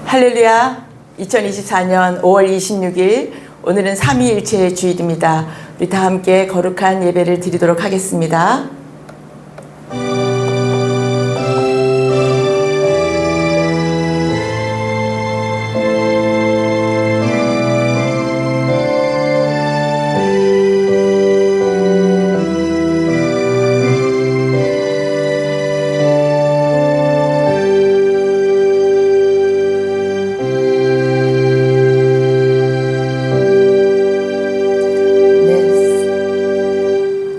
할렐루야. 2024년 5월 26일 오늘은 삼위일체의 주일입니다. 우리 다 함께 거룩한 예배를 드리도록 하겠습니다.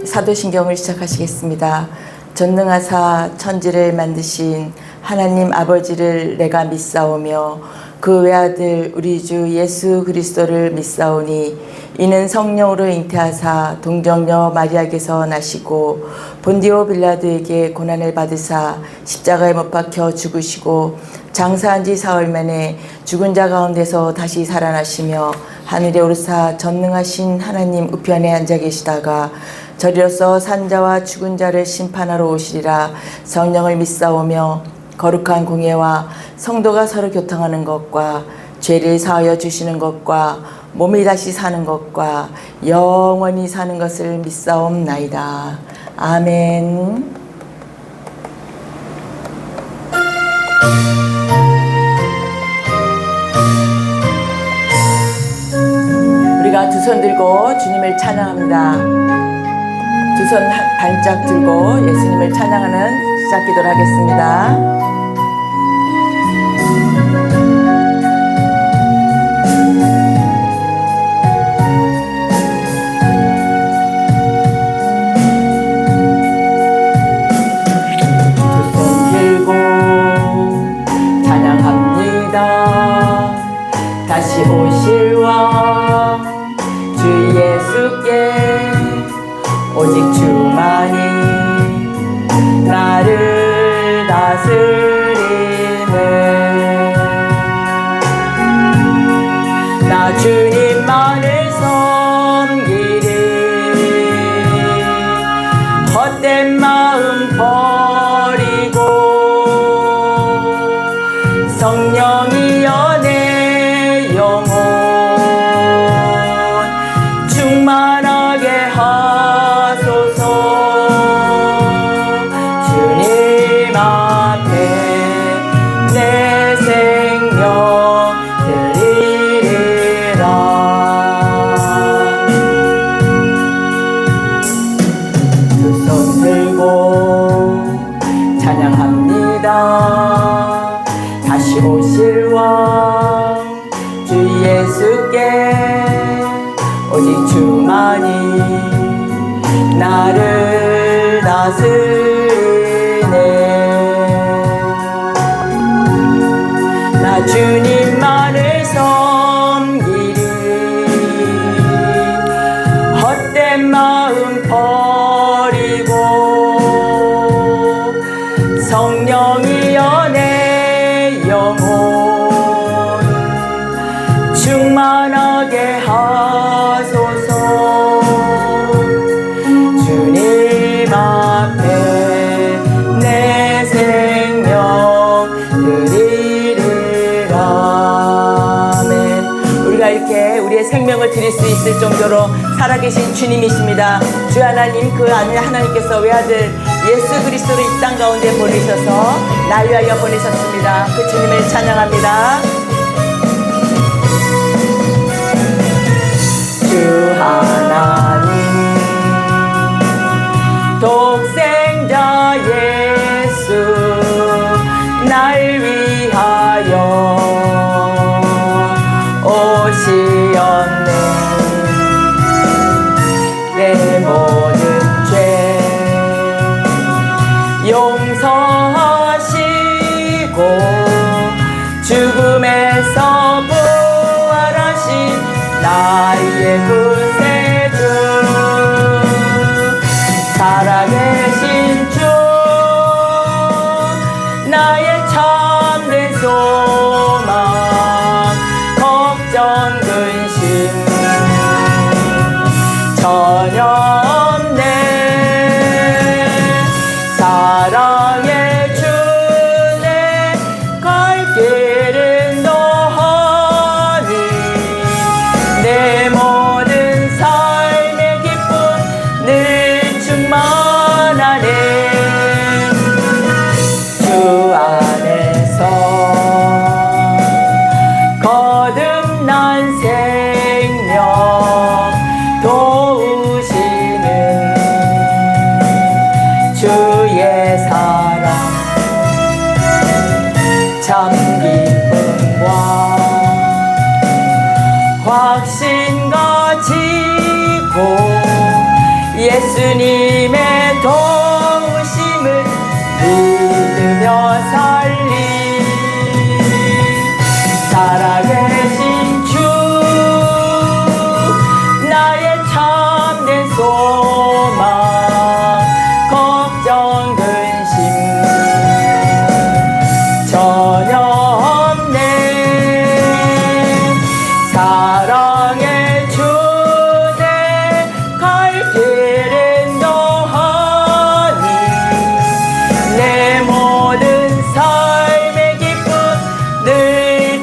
사도신경을 시작하시겠습니다. 전능하사 천지를 만드신 하나님 아버지를 내가 믿사오며 그 외아들 우리 주 예수 그리스도를 믿사오니 이는 성령으로 잉태하사 동정녀 마리아에게서 나시고 본디오 빌라도에게 고난을 받으사 십자가에 못 박혀 죽으시고 장사한 지 사흘 만에 죽은 자 가운데서 다시 살아나시며 하늘에 오르사 전능하신 하나님 우편에 앉아 계시다가 저리로서 산자와 죽은 자를 심판하러 오시리라. 성령을 믿사오며 거룩한 공예와 성도가 서로 교통하는 것과 죄를 사하여 주시는 것과 몸이 다시 사는 것과 영원히 사는 것을 믿사옵나이다. 아멘. 우리가 두 손 들고 주님을 찬양합니다. 두 손 반짝 들고 예수님을 찬양하는 시작 기도를 하겠습니다. 두 손 들고 찬양합니다. 다시 오실 왕 주 예수께 오직 주만이 나를 다스리네. 나 주님만을 섬기리. 헛된 마음 버리고 성령이여 내 영혼 충만하게 하소서. 주님 앞에 내 생명 드리리라. 두 손 들고 찬양합니다. 다시 오실 왕 주 예수께 오직 주만이 나를 다스리네. 나 주님만을 섬기리. 헛된 마음 버리고 성령이여 내 영혼 충만하게 하소서. 주님 앞에 내 생명 드리리라. 아멘. 우리가 이렇게 우리의 생명을 드릴 수 있을 정도로 살아계신 주님이십니다. 주 하나님, 그 아들 하나님께서 외아들 예수 그리스도를 이 땅 가운데 보내셔서 날 위하여 보내셨습니다. 그 주님을 찬양합니다. 주 하나님 독생자 예수 날 위하여 오시었네. 내 모든 죄 용서하시고 죽음에서 부활하신 나의 구세주 살아계신 주 나의 참된 소망 걱정 근심 전혀 없네. 사랑의 주 내 갈 길은 너 예수님의 도우심을 믿으며 살리 살아계신 주 나의 참된 소망 걱정 근심 전혀 없네 사랑의 주 내 갈 길은 너하니 내 모든 삶의 기쁨 늘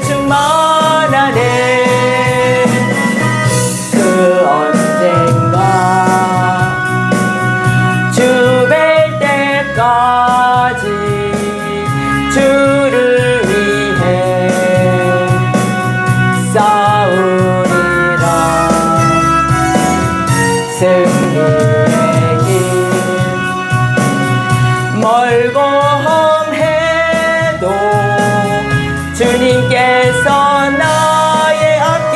충만하네 그 언젠가 주 뵐 때까지 주를 위해 싸우리라 승리의 길 멀고 험해도 주님께서 나의 앞길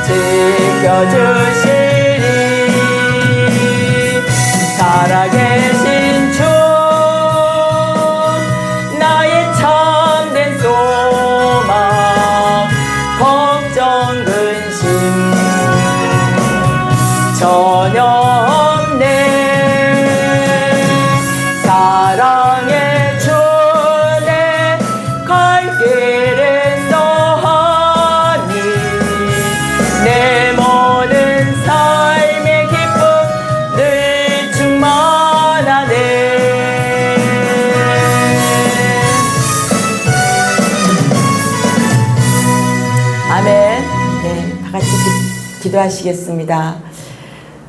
지켜주시리 살아계신 주 나의 참된 소망 걱정 근심 전혀 없네 사랑의 주 내 갈 길은 너하니 내 모든 삶의 기쁨 늘 충만하네 아멘. 네, 다 같이 기도하시겠습니다.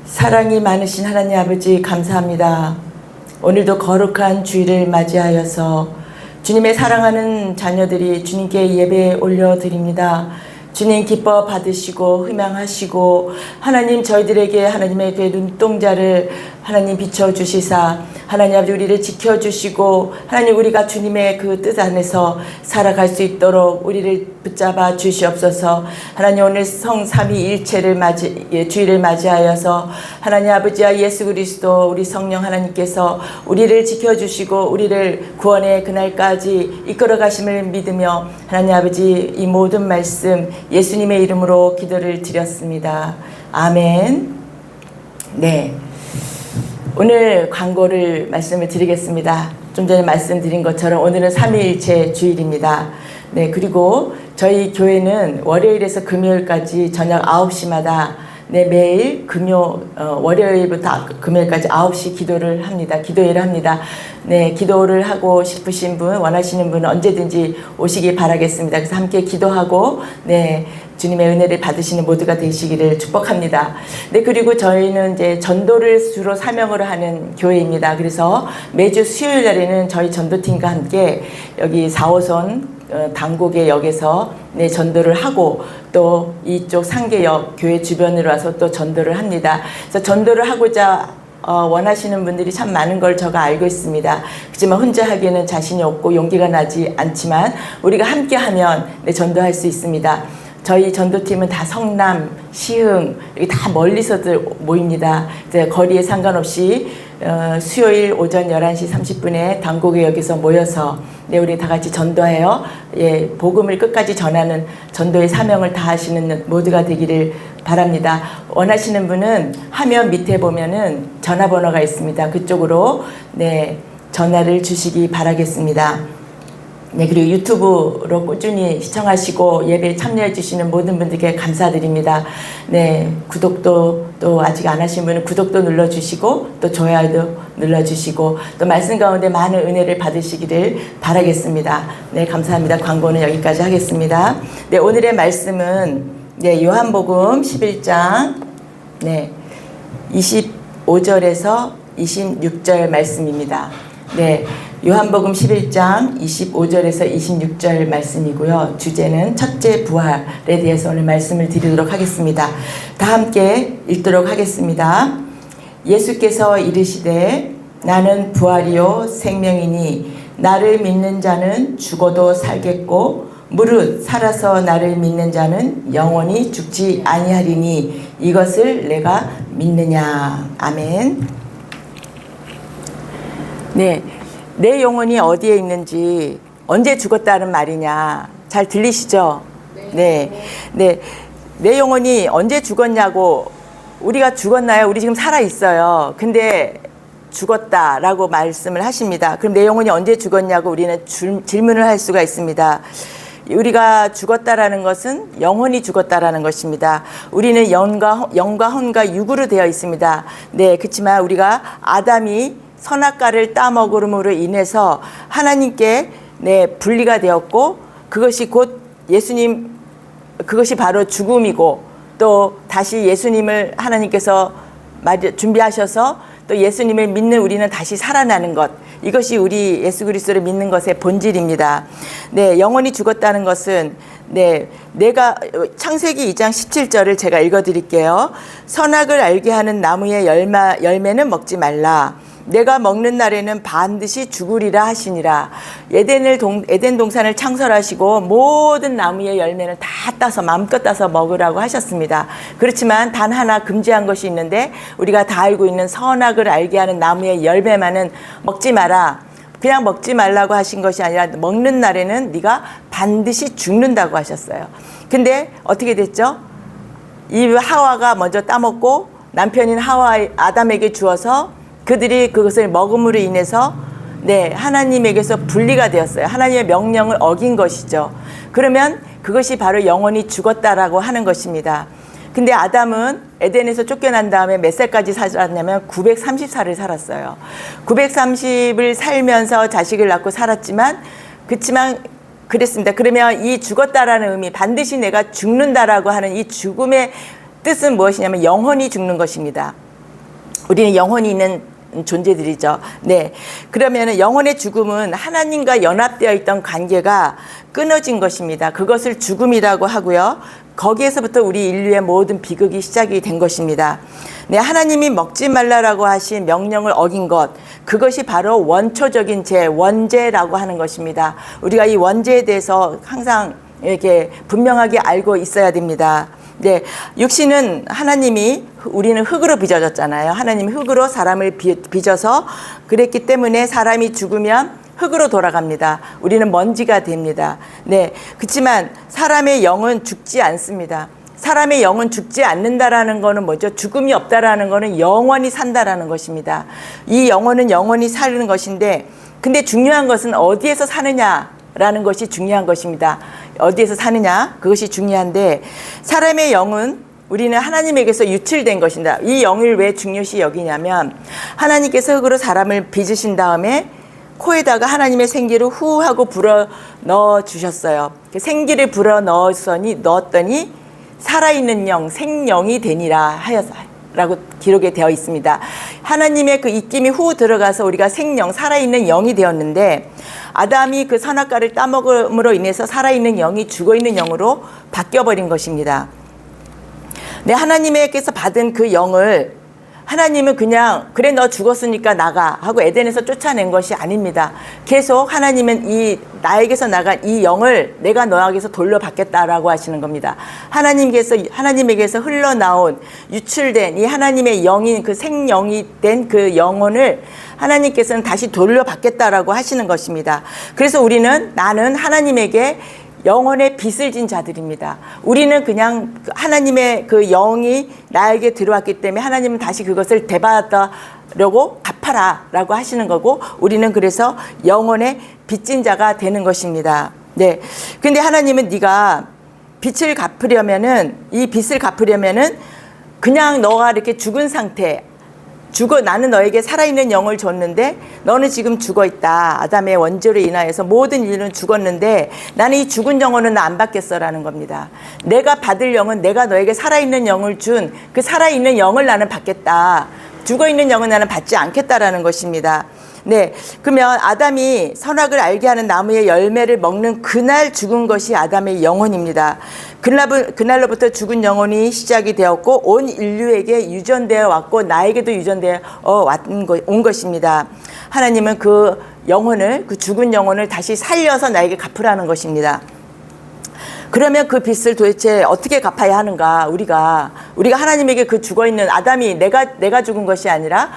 사랑이 많으신 하나님 아버지 감사합니다. 오늘도 거룩한 주일을 맞이하여서 주님의 사랑하는 자녀들이 주님께 예배 올려드립니다. 주님 기뻐 받으시고 흠양하시고 하나님 저희들에게 하나님의 그 눈동자를 하나님 비춰주시사 하나님 아버지 우리를 지켜주시고 하나님 우리가 주님의 그 뜻 안에서 살아갈 수 있도록 우리를 붙잡아 주시옵소서. 하나님 오늘 성삼위일체를 주일을 맞이하여서 하나님 아버지와 예수 그리스도 우리 성령 하나님께서 우리를 지켜주시고 우리를 구원의 그날까지 이끌어 가심을 믿으며 하나님 아버지 이 모든 말씀 예수님의 이름으로 기도를 드렸습니다. 아멘. 네. 오늘 광고를 말씀을 드리겠습니다. 좀 전에 말씀드린 것처럼 오늘은 삼위일체 주일입니다. 네, 그리고 저희 교회는 월요일에서 금요일까지 저녁 9시마다 네, 매일 월요일부터 금요일까지 9시 기도를 합니다. 기도회를 합니다. 네, 기도를 하고 싶으신 분, 원하시는 분은 언제든지 오시기 바라겠습니다. 그래서 함께 기도하고, 네, 주님의 은혜를 받으시는 모두가 되시기를 축복합니다. 네, 그리고 저희는 이제 전도를 주로 사명으로 하는 교회입니다. 그래서 매주 수요일 날에는 저희 전도팀과 함께 여기 4호선 당곡의 역에서 네, 전도를 하고 또 이쪽 상계역 교회 주변으로 와서 또 전도를 합니다. 그래서 전도를 하고자 원하시는 분들이 참 많은 걸 제가 알고 있습니다. 그렇지만 혼자 하기에는 자신이 없고 용기가 나지 않지만 우리가 함께 하면 네, 전도할 수 있습니다. 저희 전도팀은 다 성남, 시흥, 여기 다 멀리서들 모입니다. 이제 거리에 상관없이 수요일 오전 11시 30분에 당곡에 여기서 모여서 네, 우리 다 같이 전도해요. 예, 복음을 끝까지 전하는 전도의 사명을 다하시는 모두가 되기를 바랍니다. 원하시는 분은 화면 밑에 보면은 전화번호가 있습니다. 그쪽으로 네, 전화를 주시기 바라겠습니다. 네, 그리고 유튜브로 꾸준히 시청하시고 예배에 참여해 주시는 모든 분들께 감사드립니다. 네, 구독도 또 아직 안 하신 분은 구독도 눌러주시고 또 좋아요도 눌러주시고 또 말씀 가운데 많은 은혜를 받으시기를 바라겠습니다. 네, 감사합니다. 광고는 여기까지 하겠습니다. 네, 오늘의 말씀은 네, 요한복음 11장 네, 25절에서 26절 말씀입니다. 네, 요한복음 11장 25절에서 26절 말씀이고요. 주제는 첫째 부활에 대해서 오늘 말씀을 드리도록 하겠습니다. 다 함께 읽도록 하겠습니다. 예수께서 이르시되 나는 부활이요 생명이니 나를 믿는 자는 죽어도 살겠고 무릇 살아서 나를 믿는 자는 영원히 죽지 아니하리니 이것을 내가 믿느냐. 아멘. 네, 내 영혼이 어디에 있는지, 언제 죽었다는 말이냐 잘 들리시죠? 네. 내 영혼이 언제 죽었냐고. 우리가 죽었나요? 우리 지금 살아 있어요. 근데 죽었다라고 말씀을 하십니다. 그럼 내 영혼이 언제 죽었냐고 우리는 질문을 할 수가 있습니다. 우리가 죽었다라는 것은 영혼이 죽었다라는 것입니다. 우리는 영과 혼과 육으로 되어 있습니다. 네, 그렇지만 우리가 아담이 선악과를 따먹음으로 인해서 하나님께 분리가 되었고, 그것이 곧 예수님, 그것이 바로 죽음이고, 또 다시 예수님을 하나님께서 준비하셔서 또 예수님을 믿는 우리는 다시 살아나는 것, 이것이 우리 예수 그리스도를 믿는 것의 본질입니다. 네, 영혼이 죽었다는 것은, 내가 창세기 2장 17절을 제가 읽어드릴게요. 선악을 알게 하는 나무의 열매는 먹지 말라. 내가 먹는 날에는 반드시 죽으리라 하시니라. 에덴 동산을 창설하시고 모든 나무의 열매는 다 따서 마음껏 따서 먹으라고 하셨습니다. 그렇지만 단 하나 금지한 것이 있는데, 우리가 다 알고 있는 선악을 알게 하는 나무의 열매만은 먹지 마라. 그냥 먹지 말라고 하신 것이 아니라 먹는 날에는 네가 반드시 죽는다고 하셨어요. 근데 어떻게 됐죠? 이 하와가 먼저 따먹고 남편인 아담에게 주어서 그들이 그것을 먹음으로 인해서 하나님에게서 분리가 되었어요. 하나님의 명령을 어긴 것이죠. 그러면 그것이 바로 영원히 죽었다라고 하는 것입니다. 근데 아담은 에덴에서 쫓겨난 다음에 몇 살까지 살았냐면 930살을 살았어요. 930을 살면서 자식을 낳고 살았지만, 그랬습니다. 그러면 이 죽었다라는 의미, 반드시 내가 죽는다라고 하는 이 죽음의 뜻은 무엇이냐면 영혼이 죽는 것입니다. 우리는 영혼이 있는 존재들이죠. 네. 그러면 영혼의 죽음은 하나님과 연합되어 있던 관계가 끊어진 것입니다. 그것을 죽음이라고 하고요. 거기에서부터 우리 인류의 모든 비극이 시작이 된 것입니다. 네, 하나님이 먹지 말라라고 하신 명령을 어긴 것, 그것이 바로 원초적인 죄, 원죄라고 하는 것입니다. 우리가 이 원죄에 대해서 항상 이렇게 분명하게 알고 있어야 됩니다. 네, 육신은 우리는 흙으로 빚어졌잖아요. 하나님이 흙으로 사람을 빚어서 그랬기 때문에 사람이 죽으면 흙으로 돌아갑니다. 우리는 먼지가 됩니다. 네, 그렇지만 사람의 영은 죽지 않습니다. 사람의 영은 죽지 않는다라는 것은 뭐죠? 죽음이 없다라는 것은 영원히 산다라는 것입니다. 이 영혼은 영원히 사는 것인데, 근데 중요한 것은 어디에서 사느냐라는 것이 중요한 것입니다. 어디에서 사느냐, 그것이 중요한데, 사람의 영은 우리는 하나님에게서 유출된 것입니다. 이 영을 왜 중요시 여기냐면, 하나님께서 흙으로 사람을 빚으신 다음에 코에다가 하나님의 생기를 후 하고 불어 넣어 주셨어요. 생기를 불어 넣었더니 살아있는 영, 생령이 되니라 하여라고 기록이 되어 있습니다. 하나님의 그 입김이 후 들어가서 우리가 생령, 살아있는 영이 되었는데, 아담이 그 선악과를 따먹음으로 인해서 살아있는 영이 죽어있는 영으로 바뀌어버린 것입니다. 네, 하나님께서 받은 그 영을 하나님은 그냥 그래 너 죽었으니까 나가 하고 에덴에서 쫓아낸 것이 아닙니다. 계속 하나님은 나에게서 나간 이 영을 내가 너에게서 돌려받겠다라고 하시는 겁니다. 하나님에게서 흘러나온 유출된 이 하나님의 영인 그 생령이 된 그 영혼을 하나님께서는 다시 돌려받겠다라고 하시는 것입니다. 그래서 나는 하나님에게 영혼의 빚을 진 자들입니다. 우리는 그냥 하나님의 그 영이 나에게 들어왔기 때문에 하나님은 다시 그것을 되받으려고 갚아라 라고 하시는 거고, 우리는 그래서 영혼의 빚진 자가 되는 것입니다. 네. 근데 하나님은 네가 빚을 갚으려면은, 이 빚을 갚으려면은 그냥 너가 이렇게 죽은 상태, 나는 너에게 살아있는 영을 줬는데 너는 지금 죽어있다. 아담의 원죄로 인하여서 모든 인류는 죽었는데 나는 이 죽은 영혼은 안 받겠어라는 겁니다. 내가 받을 영은 내가 너에게 살아있는 영을 준 그 살아있는 영을 나는 받겠다. 죽어있는 영은 나는 받지 않겠다라는 것입니다. 네, 그러면 아담이 선악을 알게 하는 나무의 열매를 먹는 그날 죽은 것이 아담의 영혼입니다. 그날로부터 죽은 영혼이 시작이 되었고 온 인류에게 유전되어 왔고 나에게도 유전되어 온 것입니다. 하나님은 그 죽은 영혼을 다시 살려서 나에게 갚으라는 것입니다. 그러면 그 빚을 도대체 어떻게 갚아야 하는가? 우리가 하나님에게 그 죽어 있는 아담이 내가 죽은 것이 아니라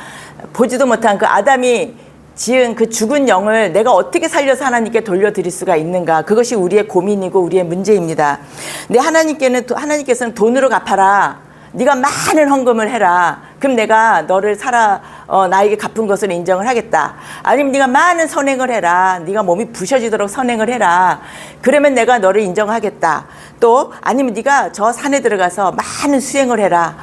보지도 못한 그 아담이 지은 그 죽은 영을 내가 어떻게 살려서 하나님께 돌려드릴 수가 있는가? 그것이 우리의 고민이고 우리의 문제입니다. 근데 하나님께서는 돈으로 갚아라. 네가 많은 헌금을 해라. 그럼 내가 너를 나에게 갚은 것을 인정을 하겠다. 아니면 네가 많은 선행을 해라. 네가 몸이 부셔지도록 선행을 해라. 그러면 내가 너를 인정하겠다. 또 아니면 네가 저 산에 들어가서 많은 수행을 해라.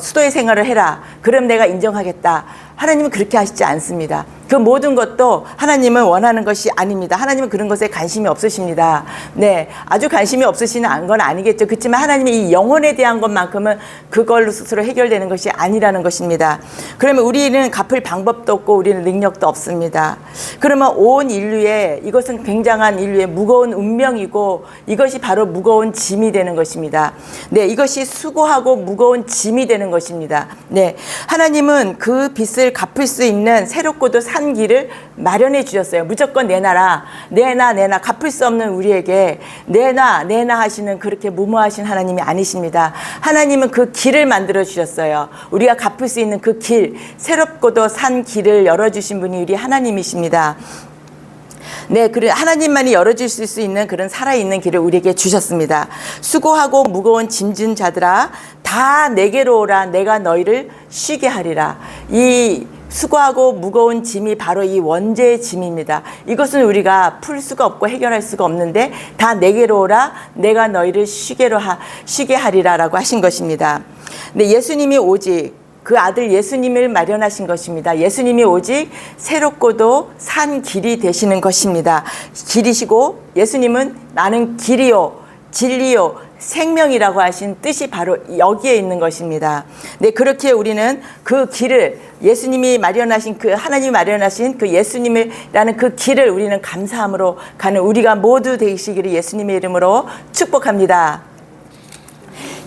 수도의 생활을 해라. 그럼 내가 인정하겠다. 하나님은 그렇게 하시지 않습니다. 그 모든 것도 하나님은 원하는 것이 아닙니다. 하나님은 그런 것에 관심이 없으십니다. 네, 아주 관심이 없으시는 건 아니겠죠. 그렇지만 하나님의 이 영혼에 대한 것만큼은 그걸로 스스로 해결되는 것이 아니라는 것입니다. 그러면 우리는 갚을 방법도 없고 우리는 능력도 없습니다. 그러면 온 인류의 이것은 굉장한 인류의 무거운 운명이고 이것이 바로 무거운 짐이 되는 것입니다. 네, 이것이 수고하고 무거운 짐이 되는 것입니다. 네, 하나님은 그 빚을 갚을 수 있는 새롭고도 산 길을 마련해 주셨어요. 무조건 내놔라. 내놔 갚을 수 없는 우리에게 내놔 하시는 그렇게 무모하신 하나님이 아니십니다. 하나님은 그 길을 만들어 주셨어요. 우리가 갚을 수 있는 그 길, 새롭고도 산 길을 열어주신 분이 우리 하나님이십니다. 네, 그래 하나님만이 열어주실 수 있는 그런 살아있는 길을 우리에게 주셨습니다. 수고하고 무거운 짐진 자들아 다 내게로 오라. 내가 너희를 쉬게 하리라. 이 수고하고 무거운 짐이 바로 이 원죄의 짐입니다. 이것은 우리가 풀 수가 없고 해결할 수가 없는데 다 내게로 오라. 내가 너희를 쉬게 하리라라고 하신 것입니다. 근데 예수님이 오직 그 아들 예수님을 마련하신 것입니다. 예수님이 오직 새롭고도 산 길이 되시는 것입니다. 길이시고 예수님은 나는 길이요 진리요 생명이라고 하신 뜻이 바로 여기에 있는 것입니다. 네, 그렇게 우리는 그 길을 예수님이 마련하신 그 하나님이 마련하신 그 예수님이라는 그 길을 우리는 감사함으로 가는 우리가 모두 되시기를 예수님의 이름으로 축복합니다.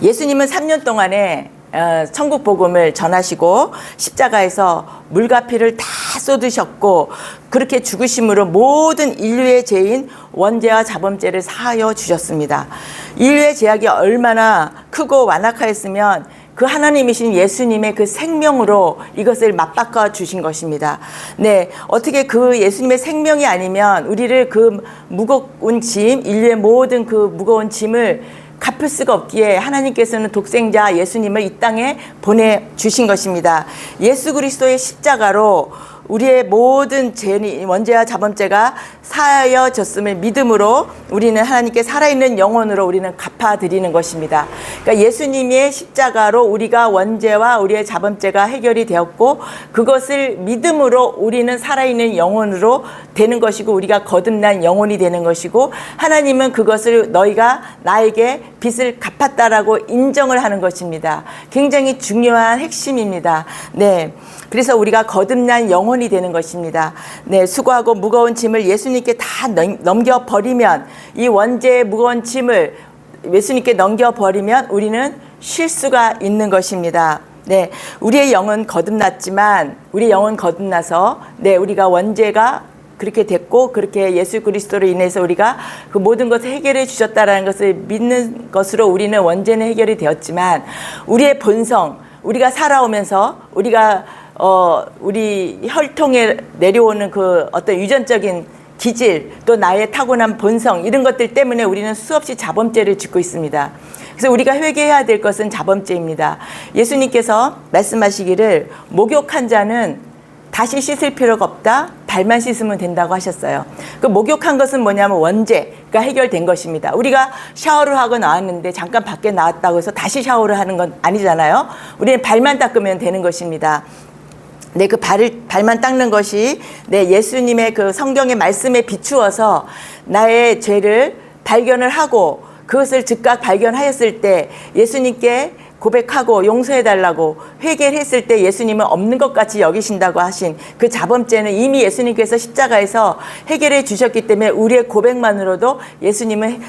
예수님은 3년 동안에 천국 복음을 전하시고 십자가에서 물과 피를 다 쏟으셨고 그렇게 죽으심으로 모든 인류의 죄인 원죄와 자범죄를 사하여 주셨습니다. 인류의 죄악이 얼마나 크고 완악하였으면 그 하나님이신 예수님의 그 생명으로 이것을 맞바꿔 주신 것입니다. 네, 어떻게 그 예수님의 생명이 아니면 우리를 그 무거운 짐, 인류의 모든 그 무거운 짐을 갚을 수가 없기에 하나님께서는 독생자 예수님을 이 땅에 보내주신 것입니다. 예수 그리스도의 십자가로 우리의 모든 원죄와 자범죄가 사하여졌음을 믿음으로 우리는 하나님께 살아있는 영혼으로 우리는 갚아드리는 것입니다. 그러니까 예수님의 십자가로 우리가 원죄와 우리의 자범죄가 해결이 되었고 그것을 믿음으로 우리는 살아있는 영혼으로 되는 것이고 우리가 거듭난 영혼이 되는 것이고 하나님은 그것을 너희가 나에게 빚을 갚았다라고 인정을 하는 것입니다. 굉장히 중요한 핵심입니다. 네, 그래서 우리가 거듭난 영혼이 되는 것입니다. 네, 수고하고 무거운 짐을 예수님께 다 넘겨버리면 이 원죄의 무거운 짐을 예수님께 넘겨버리면 우리는 쉴 수가 있는 것입니다. 네, 우리의 영은 거듭났지만 우리의 영은 거듭나서 네, 우리가 원죄가 그렇게 됐고 그렇게 예수 그리스도로 인해서 우리가 그 모든 것을 해결해 주셨다라는 것을 믿는 것으로 우리는 원죄는 해결이 되었지만 우리의 본성, 우리가 살아오면서 우리가 우리 혈통에 내려오는 그 어떤 유전적인 기질 또 나의 타고난 본성 이런 것들 때문에 우리는 수없이 자범죄를 짓고 있습니다. 그래서 우리가 회개해야 될 것은 자범죄입니다. 예수님께서 말씀하시기를 목욕한 자는 다시 씻을 필요가 없다. 발만 씻으면 된다고 하셨어요. 그 목욕한 것은 뭐냐면 원죄가 해결된 것입니다. 우리가 샤워를 하고 나왔는데 잠깐 밖에 나왔다고 해서 다시 샤워를 하는 건 아니잖아요. 우리는 발만 닦으면 되는 것입니다. 네, 그 발만 닦는 것이 네, 예수님의 그 성경의 말씀에 비추어서 나의 죄를 발견을 하고 그것을 즉각 발견하였을 때 예수님께 고백하고 용서해달라고 회개를 했을 때 예수님은 없는 것 같이 여기신다고 하신 그 자범죄는 이미 예수님께서 십자가에서 해결해 주셨기 때문에 우리의 고백만으로도 예수님은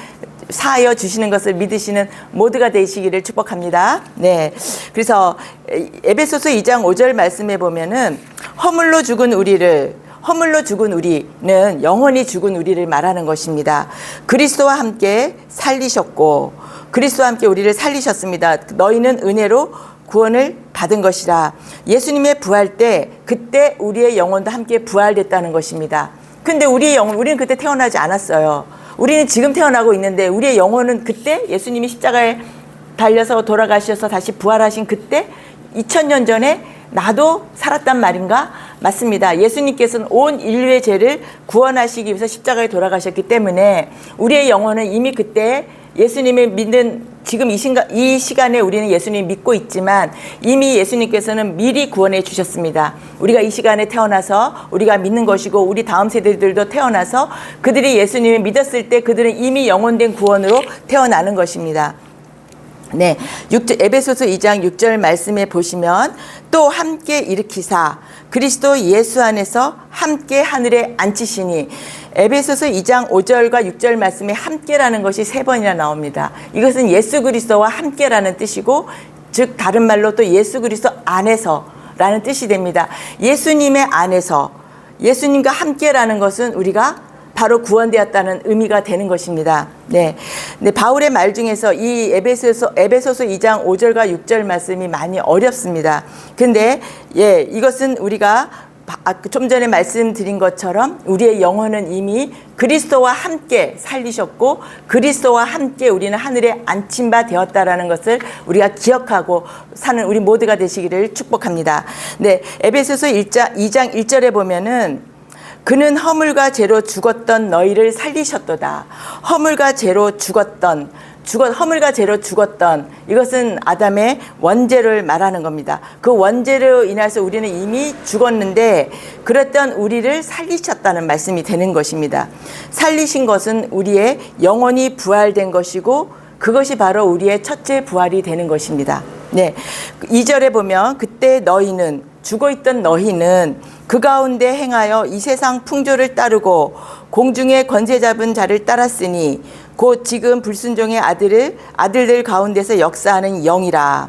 사하여 주시는 것을 믿으시는 모두가 되시기를 축복합니다. 네, 그래서 에베소서 2장 5절 말씀에 보면은 허물로 죽은 우리는 영원히 죽은 우리를 말하는 것입니다. 그리스도와 함께 살리셨고 그리스도와 함께 우리를 살리셨습니다. 너희는 은혜로 구원을 받은 것이라. 예수님의 부활 때 그때 우리의 영혼도 함께 부활됐다는 것입니다. 근데 우리의 영혼, 우리는 그때 태어나지 않았어요. 우리는 지금 태어나고 있는데 우리의 영혼은 그때 예수님이 십자가에 달려서 돌아가셔서 다시 부활하신 그때 2000년 전에 나도 살았단 말인가? 맞습니다. 예수님께서는 온 인류의 죄를 구원하시기 위해서 십자가에 돌아가셨기 때문에 우리의 영혼은 이미 그때 예수님을 믿는 지금 이 시간에 우리는 예수님 믿고 있지만 이미 예수님께서는 미리 구원해 주셨습니다. 우리가 이 시간에 태어나서 우리가 믿는 것이고 우리 다음 세대들도 태어나서 그들이 예수님을 믿었을 때 그들은 이미 영원된 구원으로 태어나는 것입니다. 네, 에베소서 2장 6절 말씀에 보시면 또 함께 일으키사 그리스도 예수 안에서 함께 하늘에 앉히시니 에베소서 2장 5절과 6절 말씀에 함께라는 것이 3번이나 나옵니다. 이것은 예수 그리스도와 함께라는 뜻이고 즉 다른 말로 또 예수 그리스도 안에서라는 뜻이 됩니다. 예수님의 안에서 예수님과 함께라는 것은 우리가 바로 구원되었다는 의미가 되는 것입니다. 네. 바울의 말 중에서 이 에베소서 2장 5절과 6절 말씀이 많이 어렵습니다. 근데 이것은 우리가 좀 전에 말씀드린 것처럼 우리의 영혼은 이미 그리스도와 함께 살리셨고 그리스도와 함께 우리는 하늘에 앉힌 바 되었다라는 것을 우리가 기억하고 사는 우리 모두가 되시기를 축복합니다. 네. 에베소서 2장 1절에 보면은 그는 허물과 죄로 죽었던 너희를 살리셨도다. 허물과 죄로 죽었던 이것은 아담의 원죄를 말하는 겁니다. 그 원죄로 인해서 우리는 이미 죽었는데 그랬던 우리를 살리셨다는 말씀이 되는 것입니다. 살리신 것은 우리의 영혼이 부활된 것이고 그것이 바로 우리의 첫째 부활이 되는 것입니다. 네, 2절에 보면 그때 너희는 죽어있던 너희는 그 가운데 행하여 이 세상 풍조를 따르고 공중의 권세 잡은 자를 따랐으니 곧 지금 불순종의 아들들 가운데서 역사하는 영이라.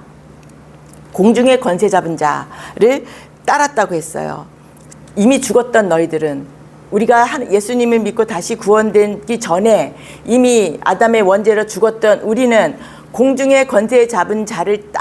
공중의 권세 잡은 자를 따랐다고 했어요. 이미 죽었던 너희들은 우리가 예수님을 믿고 다시 구원되기 전에 이미 아담의 원죄로 죽었던 우리는 공중의 권세 잡은 자를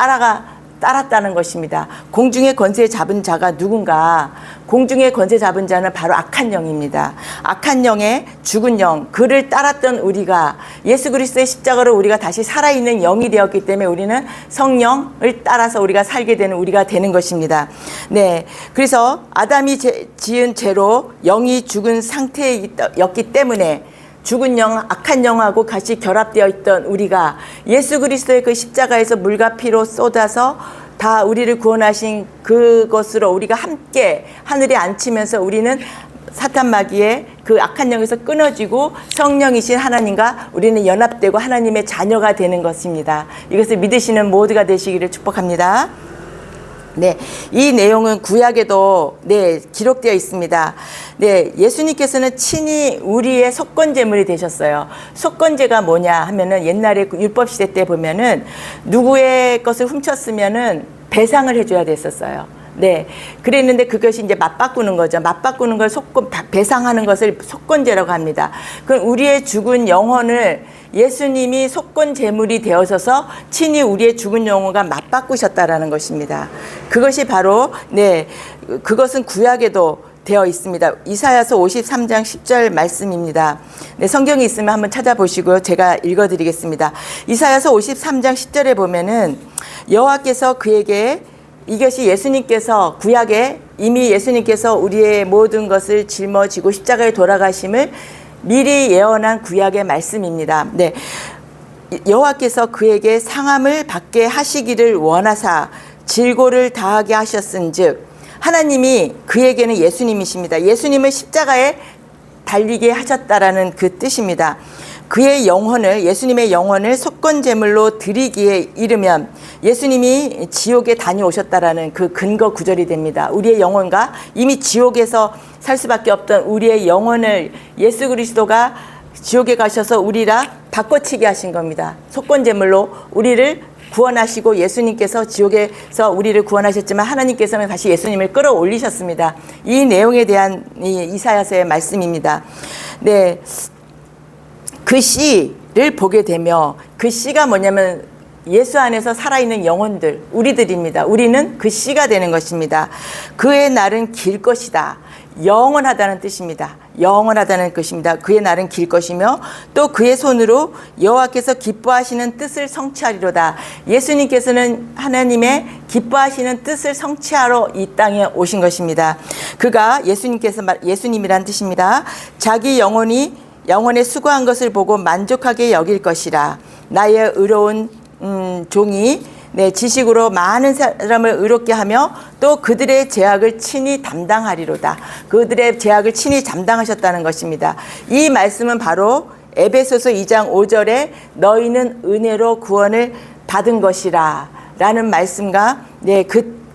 따랐다는 것입니다. 공중의 권세 잡은 자가 누군가? 공중의 권세 잡은 자는 바로 악한 영입니다. 악한 영의 죽은 영, 그를 따랐던 우리가 예수 그리스도의 십자가로 우리가 다시 살아있는 영이 되었기 때문에 우리는 성령을 따라서 우리가 살게 되는 우리가 되는 것입니다. 네, 그래서 아담이 지은 죄로 영이 죽은 상태였기 때문에 죽은 영, 악한 영하고 같이 결합되어 있던 우리가 예수 그리스도의 그 십자가에서 물과 피로 쏟아서 다 우리를 구원하신 그것으로 우리가 함께 하늘에 앉히면서 우리는 사탄 마귀의 그 악한 영에서 끊어지고 성령이신 하나님과 우리는 연합되고 하나님의 자녀가 되는 것입니다. 이것을 믿으시는 모두가 되시기를 축복합니다. 네, 이 내용은 구약에도 기록되어 있습니다. 네, 예수님께서는 친히 우리의 속건제물이 되셨어요. 속건제가 뭐냐 하면은 옛날에 율법 시대 때 보면은 누구의 것을 훔쳤으면은 배상을 해줘야 됐었어요. 네, 그랬는데 그것이 이제 맞바꾸는 거죠. 맞바꾸는 걸 배상하는 것을 속건제라고 합니다. 그럼 우리의 죽은 영혼을 예수님이 속건 제물이 되어서서 친히 우리의 죽은 영혼과 맞바꾸셨다라는 것입니다. 그것이 바로 그것은 구약에도 되어 있습니다. 이사야서 53장 10절 말씀입니다. 네, 성경이 있으면 한번 찾아보시고요. 제가 읽어드리겠습니다. 이사야서 53장 10절에 보면은 여호와께서 그에게 이것이 예수님께서 구약에 이미 예수님께서 우리의 모든 것을 짊어지고 십자가에 돌아가심을 미리 예언한 구약의 말씀입니다. 네, 여호와께서 그에게 상함을 받게 하시기를 원하사 질고를 다하게 하셨은즉 하나님이 그에게는 예수님이십니다. 예수님을 십자가에 달리게 하셨다라는 그 뜻입니다. 그의 영혼을 예수님의 영혼을 속건제물로 드리기에 이르면 예수님이 지옥에 다녀오셨다라는 그 근거 구절이 됩니다. 우리의 영혼과 이미 지옥에서 살 수밖에 없던 우리의 영혼을 예수 그리스도가 지옥에 가셔서 우리라 바꿔치기 하신 겁니다. 속건제물로 우리를 구원하시고 예수님께서 지옥에서 우리를 구원하셨지만 하나님께서는 다시 예수님을 끌어올리셨습니다. 이 내용에 대한 이사야서의 말씀입니다. 네, 그 씨를 보게 되며 그 씨가 뭐냐면 예수 안에서 살아있는 영혼들, 우리들입니다. 우리는 그 씨가 되는 것입니다. 그의 날은 길 것이다. 영원하다는 뜻입니다. 영원하다는 것입니다. 그의 날은 길 것이며 또 그의 손으로 여호와께서 기뻐하시는 뜻을 성취하리로다. 예수님께서는 하나님의 기뻐하시는 뜻을 성취하러 이 땅에 오신 것입니다. 그가 예수님이란 뜻입니다. 자기 영혼에 수고한 것을 보고 만족하게 여길 것이라. 나의 의로운 종이 지식으로 많은 사람을 의롭게 하며 또 그들의 죄악을 친히 담당하리로다. 그들의 죄악을 친히 담당하셨다는 것입니다. 이 말씀은 바로 에베소서 2장 5절에 너희는 은혜로 구원을 받은 것이라 라는 말씀과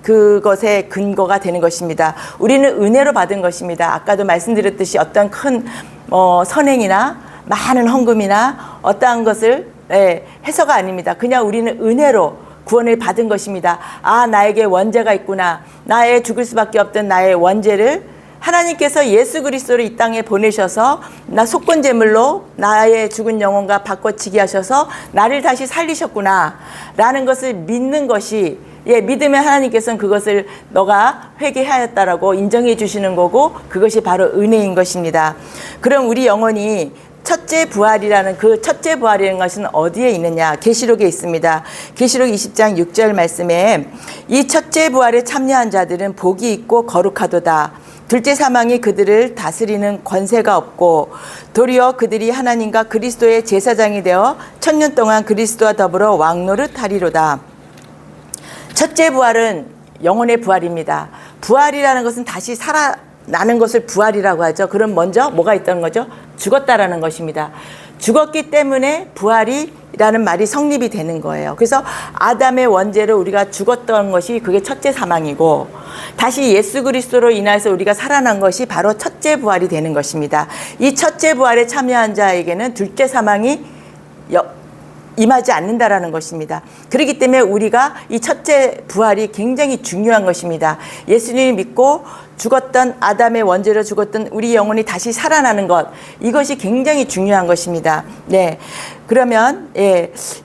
그것의 근거가 되는 것입니다. 우리는 은혜로 받은 것입니다. 아까도 말씀드렸듯이 어떤 큰 선행이나 많은 헌금이나 어떠한 것을 해서가 아닙니다. 그냥 우리는 은혜로 구원을 받은 것입니다. 아, 나에게 원죄가 있구나. 나의 죽을 수밖에 없던 나의 원죄를 하나님께서 예수 그리스도를 이 땅에 보내셔서 나 속건제물로 나의 죽은 영혼과 바꿔치기 하셔서 나를 다시 살리셨구나 라는 것을 믿는 것이 믿으면 하나님께서는 그것을 너가 회개하였다라고 인정해 주시는 거고 그것이 바로 은혜인 것입니다. 그럼 우리 영혼이 첫째 부활이라는 것은 어디에 있느냐? 계시록에 있습니다. 계시록 20장 6절 말씀에 이 첫째 부활에 참여한 자들은 복이 있고 거룩하도다. 둘째 사망이 그들을 다스리는 권세가 없고 도리어 그들이 하나님과 그리스도의 제사장이 되어 1000년 동안 그리스도와 더불어 왕노릇하리로다. 첫째 부활은 영혼의 부활입니다. 부활이라는 것은 다시 살아나는 것을 부활이라고 하죠. 그럼 먼저 뭐가 있다는 거죠? 죽었다라는 것입니다. 죽었기 때문에 부활이라는 말이 성립이 되는 거예요. 그래서 아담의 원죄로 우리가 죽었던 것이 그게 첫째 사망이고 다시 예수 그리스도로 인해서 우리가 살아난 것이 바로 첫째 부활이 되는 것입니다. 이 첫째 부활에 참여한 자에게는 둘째 사망이 임하지 않는다라는 것입니다. 그렇기 때문에 우리가 이 첫째 부활이 굉장히 중요한 것입니다. 예수님을 믿고 죽었던 아담의 원죄로 죽었던 우리 영혼이 다시 살아나는 것, 이것이 굉장히 중요한 것입니다. 네, 그러면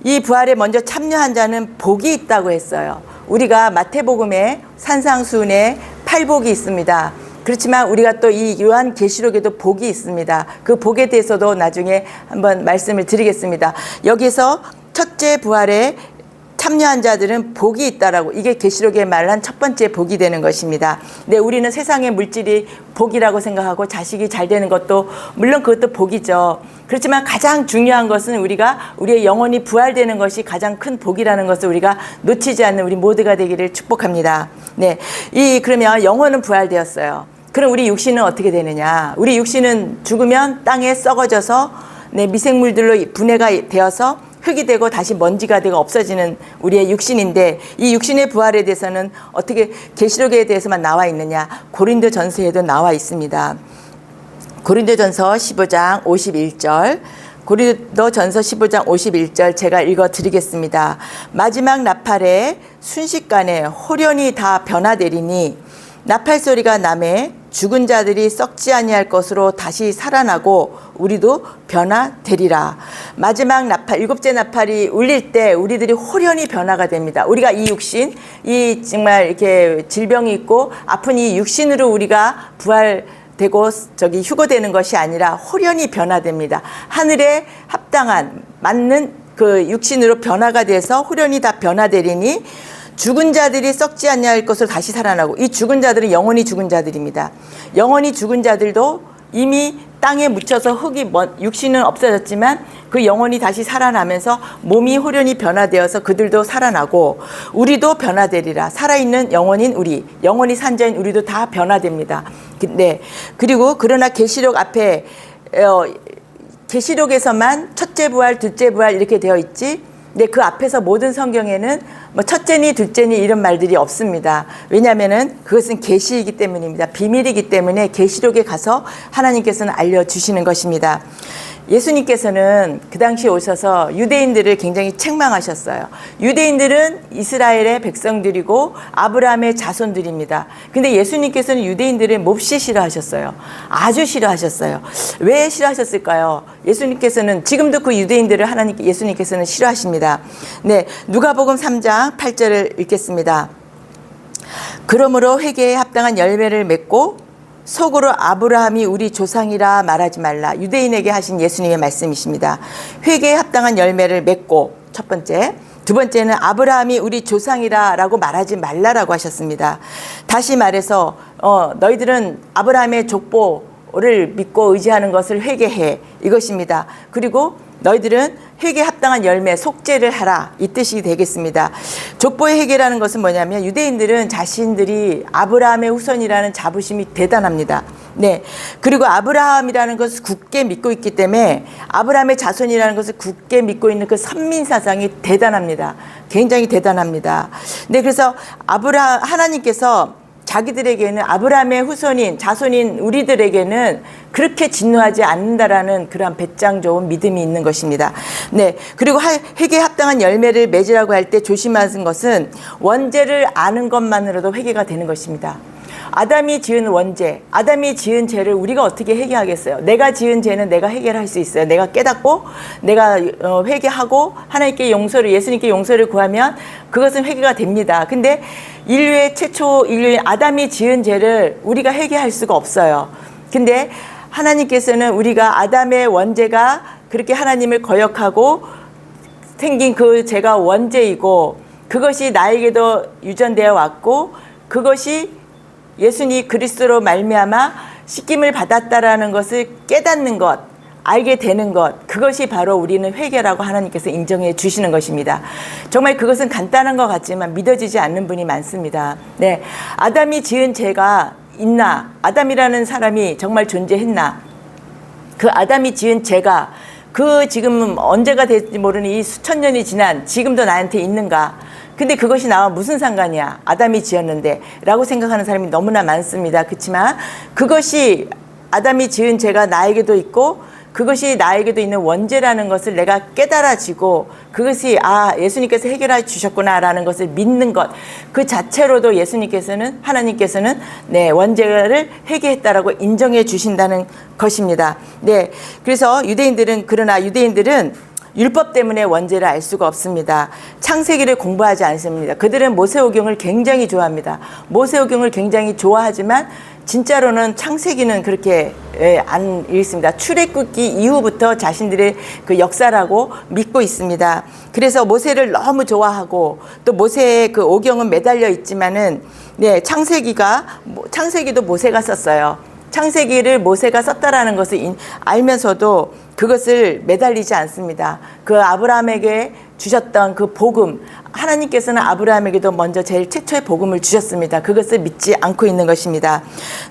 이 부활에 먼저 참여한 자는 복이 있다고 했어요. 우리가 마태복음에 산상수훈에 8복이 있습니다. 그렇지만 우리가 또 이 요한계시록에도 복이 있습니다. 그 복에 대해서도 나중에 한번 말씀을 드리겠습니다. 여기서 첫째 부활에 참여한 자들은 복이 있다라고, 이게 계시록에 말한 첫 번째 복이 되는 것입니다. 네, 우리는 세상의 물질이 복이라고 생각하고 자식이 잘 되는 것도 물론 그것도 복이죠. 그렇지만 가장 중요한 것은 우리의 영혼이 부활되는 것이 가장 큰 복이라는 것을 우리가 놓치지 않는 우리 모두가 되기를 축복합니다. 네, 그러면 영혼은 부활되었어요. 그럼 우리 육신은 어떻게 되느냐? 우리 육신은 죽으면 땅에 썩어져서 미생물들로 분해가 되어서 흙이 되고 다시 먼지가 되고 없어지는 우리의 육신인데, 이 육신의 부활에 대해서는 어떻게 계시록에 대해서만 나와 있느냐? 고린도전서에도 나와 있습니다. 고린도전서 15장 51절, 고린도전서 15장 51절 제가 읽어드리겠습니다. 마지막 나팔에 순식간에 홀연히 다 변화되리니 나팔 소리가 나매 죽은 자들이 썩지 아니할 것으로 다시 살아나고 우리도 변화되리라. 마지막 나팔, 일곱째 나팔이 울릴 때 우리들이 홀연히 변화가 됩니다. 우리가 이 육신, 이 정말 이렇게 질병이 있고 아픈 이 육신으로 우리가 부활되고 휴거되는 것이 아니라 홀연히 변화됩니다. 하늘에 합당한 맞는 그 육신으로 변화가 돼서 홀연히 다 변화되리니 죽은 자들이 썩지 아니할 것을 다시 살아나고, 이 죽은 자들은 영원히 죽은 자들입니다. 영원히 죽은 자들도 이미 땅에 묻혀서 육신은 없어졌지만 그 영혼이 다시 살아나면서 몸이 홀연히 변화되어서 그들도 살아나고 우리도 변화되리라. 살아있는 영혼인 우리, 영혼이 산 자인 우리도 다 변화됩니다. 네. 그리고 그러나 계시록 앞에 계시록에서만 첫째 부활, 둘째 부활 이렇게 되어 있지, 근데 그 앞에서 모든 성경에는 첫째니 둘째니 이런 말들이 없습니다. 왜냐하면은 그것은 계시이기 때문입니다. 비밀이기 때문에 계시록에 가서 하나님께서는 알려주시는 것입니다. 예수님께서는 그 당시에 오셔서 유대인들을 굉장히 책망하셨어요. 유대인들은 이스라엘의 백성들이고 아브라함의 자손들입니다. 근데 예수님께서는 유대인들을 몹시 싫어하셨어요. 아주 싫어하셨어요. 왜 싫어하셨을까요? 예수님께서는 지금도 그 유대인들을 예수님께서는 싫어하십니다. 네, 누가복음 3장 8절을 읽겠습니다. 그러므로 회개에 합당한 열매를 맺고 속으로 아브라함이 우리 조상이라 말하지 말라. 유대인에게 하신 예수님의 말씀이십니다. 회개에 합당한 열매를 맺고, 첫 번째. 두 번째는 아브라함이 우리 조상이라 라고 말하지 말라라고 하셨습니다. 다시 말해서 너희들은 아브라함의 족보를 믿고 의지하는 것을 회개해, 이것입니다. 그리고 너희들은 회개에 합당한 열매, 속죄를 하라, 이 뜻이 되겠습니다. 족보의 회개라는 것은 뭐냐면 유대인들은 자신들이 아브라함의 후손이라는 자부심이 대단합니다. 네. 그리고 아브라함이라는 것을 굳게 믿고 있기 때문에 아브라함의 자손이라는 것을 굳게 믿고 있는 그 선민사상이 대단합니다. 굉장히 대단합니다. 네. 그래서 하나님께서 자기들에게는 아브라함의 후손인 자손인 우리들에게는 그렇게 진노하지 않는다라는 그런 배짱 좋은 믿음이 있는 것입니다. 네. 그리고 회개에 합당한 열매를 맺으라고 할 때 조심하는 것은 원죄를 아는 것만으로도 회개가 되는 것입니다. 아담이 지은 원죄, 아담이 지은 죄를 우리가 어떻게 회개하겠어요? 내가 지은 죄는 내가 해결할 수 있어요. 내가 깨닫고 내가 회개하고 하나님께 용서를, 예수님께 용서를 구하면 그것은 회개가 됩니다. 근데 인류의 인류의 아담이 지은 죄를 우리가 회개할 수가 없어요. 근데 하나님께서는 우리가 아담의 원죄가 그렇게 하나님을 거역하고 생긴 그 죄가 원죄이고 그것이 나에게도 유전되어 왔고 그것이 예수님 그리스도로 말미암아 씻김을 받았다라는 것을 깨닫는 것, 알게 되는 것, 그것이 바로 우리는 회개라고 하나님께서 인정해 주시는 것입니다. 정말 그것은 간단한 것 같지만 믿어지지 않는 분이 많습니다. 네, 아담이 지은 죄가 있나? 아담이라는 사람이 정말 존재했나? 그 아담이 지은 죄가 지금 언제가 될지 모르는 이 수천 년이 지난 지금도 나한테 있는가? 근데 그것이 나와 무슨 상관이야? 아담이 지었는데 라고 생각하는 사람이 너무나 많습니다. 그렇지만 그것이 아담이 지은 죄가 나에게도 있고 그것이 나에게도 있는 원죄라는 것을 내가 깨달아지고 그것이 예수님께서 해결해 주셨구나라는 것을 믿는 것, 그 자체로도 하나님께서는 네, 원죄를 회개했다라고 인정해 주신다는 것입니다. 네, 그래서 그러나 유대인들은 율법 때문에 원죄를 알 수가 없습니다. 창세기를 공부하지 않습니다. 그들은 모세오경을 굉장히 좋아합니다. 모세오경을 굉장히 좋아하지만 진짜로는 창세기는 그렇게 안 읽습니다. 출애굽기 이후부터 자신들의 그 역사라고 믿고 있습니다. 그래서 모세를 너무 좋아하고 또 모세의 그 오경은 매달려 있지만은 네, 창세기도 모세가 썼어요. 창세기를 모세가 썼다라는 것을 알면서도 그것을 매달리지 않습니다. 그 아브라함에게 주셨던 그 복음, 하나님께서는 아브라함에게도 먼저 제일 최초의 복음을 주셨습니다. 그것을 믿지 않고 있는 것입니다.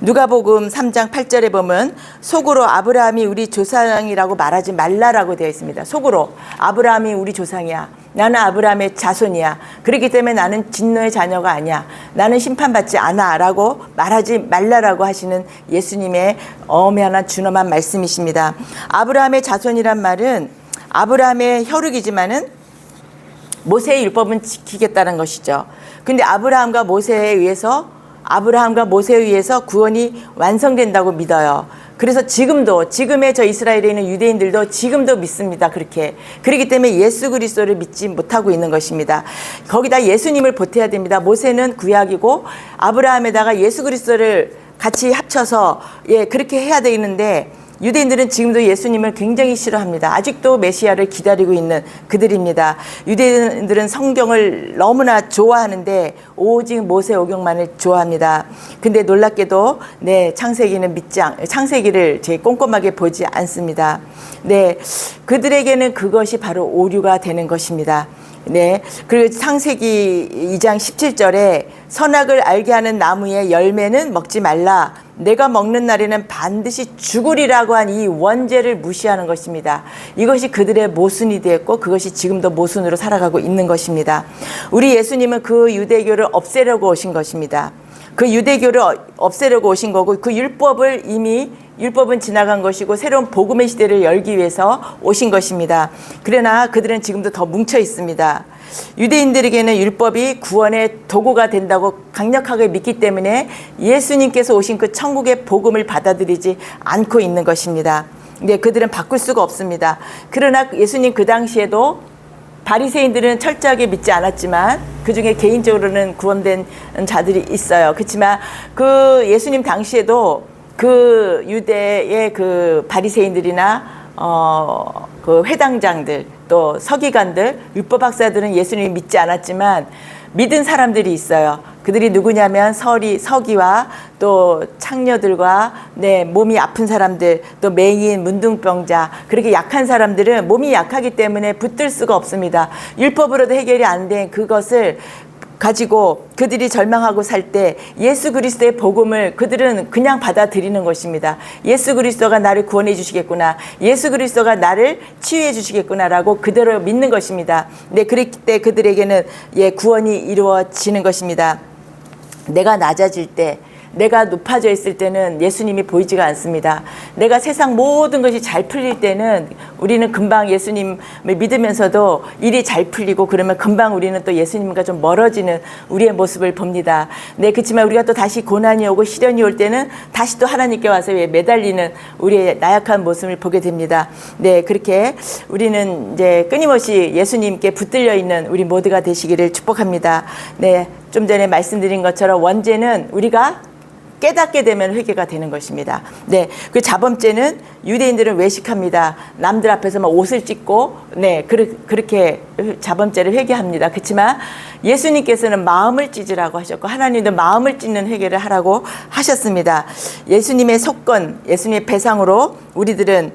누가복음 3장 8절에 보면 속으로 아브라함이 우리 조상이라고 말하지 말라라고 되어 있습니다. 속으로 아브라함이 우리 조상이야. 나는 아브라함의 자손이야. 그렇기 때문에 나는 진노의 자녀가 아니야. 나는 심판받지 않아 라고 말하지 말라라고 하시는 예수님의 엄연한 준엄한 말씀이십니다. 아브라함의 자손이란 말은 아브라함의 혈육이지만은 모세의 율법은 지키겠다는 것이죠. 근데 아브라함과 모세에 의해서 구원이 완성된다고 믿어요. 그래서 지금의 저 이스라엘에 있는 유대인들도 지금도 믿습니다. 그렇기 때문에 예수 그리스도를 믿지 못하고 있는 것입니다. 거기다 예수님을 보태야 됩니다. 모세는 구약이고 아브라함에다가 예수 그리스도를 같이 합쳐서 그렇게 해야 되는데 유대인들은 지금도 예수님을 굉장히 싫어합니다. 아직도 메시아를 기다리고 있는 그들입니다. 유대인들은 성경을 너무나 좋아하는데 오직 모세오경만을 좋아합니다. 근데 놀랍게도 창세기를 제 꼼꼼하게 보지 않습니다. 네, 그들에게는 그것이 바로 오류가 되는 것입니다. 네. 그리고 창세기 2장 17절에 선악을 알게 하는 나무의 열매는 먹지 말라. 내가 먹는 날에는 반드시 죽으리라고 한 이 원죄를 무시하는 것입니다. 이것이 그들의 모순이 되었고 그것이 지금도 모순으로 살아가고 있는 것입니다. 우리 예수님은 그 유대교를 없애려고 오신 것입니다. 그 유대교를 없애려고 오신 거고 그 율법을 이미 율법은 지나간 것이고 새로운 복음의 시대를 열기 위해서 오신 것입니다. 그러나 그들은 지금도 더 뭉쳐 있습니다. 유대인들에게는 율법이 구원의 도구가 된다고 강력하게 믿기 때문에 예수님께서 오신 그 천국의 복음을 받아들이지 않고 있는 것입니다. 근데 그들은 바꿀 수가 없습니다. 그러나 예수님 그 당시에도 바리새인들은 철저하게 믿지 않았지만 그중에 개인적으로는 구원된 자들이 있어요. 그렇지만 그 예수님 당시에도 그 유대의 그 바리새인들이나 그 회당장들 또 서기관들 율법 학사들은 예수님을 믿지 않았지만 믿은 사람들이 있어요. 그들이 누구냐면 서기와 또 창녀들과 몸이 아픈 사람들, 또 맹인, 문둥병자, 그렇게 약한 사람들은 몸이 약하기 때문에 붙들 수가 없습니다. 율법으로도 해결이 안 된 그것을 가지고 그들이 절망하고 살 때 예수 그리스도의 복음을 그들은 그냥 받아들이는 것입니다. 예수 그리스도가 나를 구원해 주시겠구나, 예수 그리스도가 나를 치유해 주시겠구나라고 그대로 믿는 것입니다. 그럴 때 그들에게는 구원이 이루어지는 것입니다. 내가 낮아질 때, 내가 높아져 있을 때는 예수님이 보이지가 않습니다. 내가 세상 모든 것이 잘 풀릴 때는 우리는 금방 예수님을 믿으면서도 일이 잘 풀리고 그러면 금방 우리는 또 예수님과 좀 멀어지는 우리의 모습을 봅니다. 그렇지만 우리가 또 다시 고난이 오고 시련이 올 때는 다시 또 하나님께 와서 매달리는 우리의 나약한 모습을 보게 됩니다. 그렇게 우리는 이제 끊임없이 예수님께 붙들려 있는 우리 모두가 되시기를 축복합니다. 좀 전에 말씀드린 것처럼 원죄는 우리가 깨닫게 되면 회개가 되는 것입니다. 그 자범죄는 유대인들은 외식합니다. 남들 앞에서 막 옷을 찢고, 그렇게 자범죄를 회개합니다. 그렇지만 예수님께서는 마음을 찢으라고 하셨고, 하나님도 마음을 찢는 회개를 하라고 하셨습니다. 예수님의 속건, 예수님의 배상으로 우리들은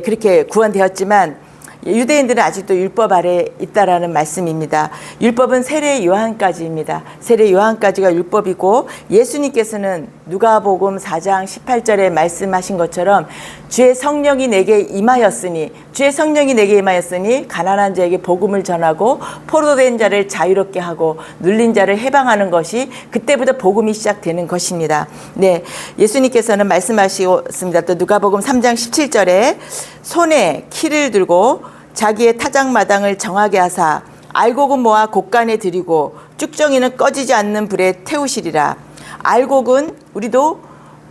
그렇게 구원되었지만, 유대인들은 아직도 율법 아래 있다라는 말씀입니다. 율법은 세례 요한까지입니다. 세례 요한까지가 율법이고 예수님께서는 누가복음 4장 18절에 말씀하신 것처럼 주의 성령이 내게 임하였으니 가난한 자에게 복음을 전하고 포로된 자를 자유롭게 하고 눌린 자를 해방하는 것이 그때부터 복음이 시작되는 것입니다. 예수님께서는 말씀하셨습니다. 또 누가복음 3장 17절에 손에 키를 들고 자기의 타작마당을 정하게 하사 알곡은 모아 곡간에 들이고 쭉정이는 꺼지지 않는 불에 태우시리라. 알곡은 우리도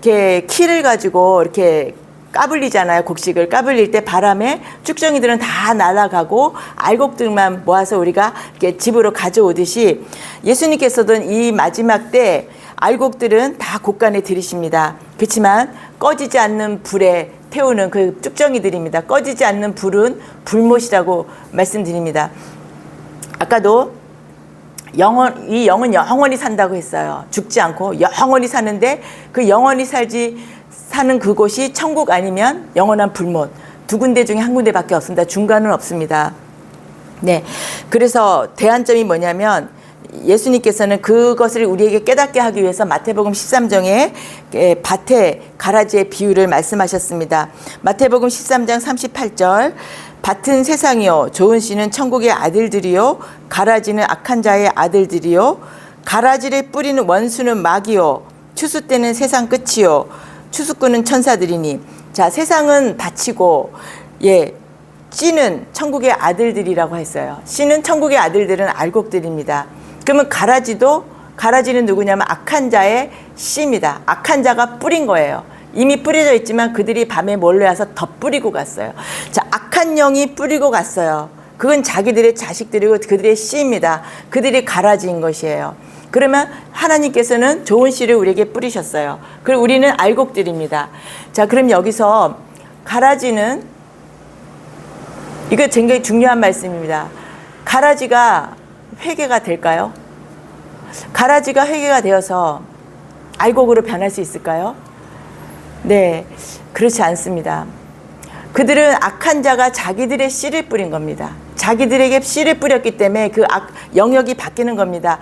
이렇게 키를 가지고 이렇게 까불리잖아요. 곡식을 까불릴 때 바람에 쭉정이들은 다 날아가고 알곡들만 모아서 우리가 이렇게 집으로 가져오듯이 예수님께서는 이 마지막 때 알곡들은 다 곡간에 들이십니다. 그렇지만 꺼지지 않는 불에 태우는 그 쭉정이들입니다. 꺼지지 않는 불은 불못이라고 말씀드립니다. 아까도 이 영은 영원히 산다고 했어요. 죽지 않고 영원히 사는데 그 영원히 사는 그곳이 천국 아니면 영원한 불못. 두 군데 중에 한 군데밖에 없습니다. 중간은 없습니다. 그래서 대안점이 뭐냐면 예수님께서는 그것을 우리에게 깨닫게 하기 위해서 마태복음 13장에 밭의 가라지의 비유를 말씀하셨습니다. 마태복음 13장 38절 밭은 세상이요 좋은 씨는 천국의 아들들이요 가라지는 악한 자의 아들들이요 가라지를 뿌리는 원수는 마귀요 추수 때는 세상 끝이요 추수꾼은 천사들이니. 자, 세상은 밭이고 씨는 천국의 아들들이라고 했어요. 씨는 천국의 아들들은 알곡들입니다. 그러면 가라지는 누구냐면 악한 자의 씨입니다. 악한 자가 뿌린 거예요. 이미 뿌려져 있지만 그들이 밤에 몰려와서 더 뿌리고 갔어요. 자, 악한 영이 뿌리고 갔어요. 그건 자기들의 자식들이고 그들의 씨입니다. 그들이 가라지인 것이에요. 그러면 하나님께서는 좋은 씨를 우리에게 뿌리셨어요. 그리고 우리는 알곡들입니다. 자, 그럼 여기서 가라지는 이거 굉장히 중요한 말씀입니다. 가라지가 회개가 될까요? 가라지가 회개가 되어서 알곡으로 변할 수 있을까요? 그렇지 않습니다. 그들은 악한 자가 자기들의 씨를 뿌린 겁니다. 자기들에게 씨를 뿌렸기 때문에 그 영역이 바뀌는 겁니다.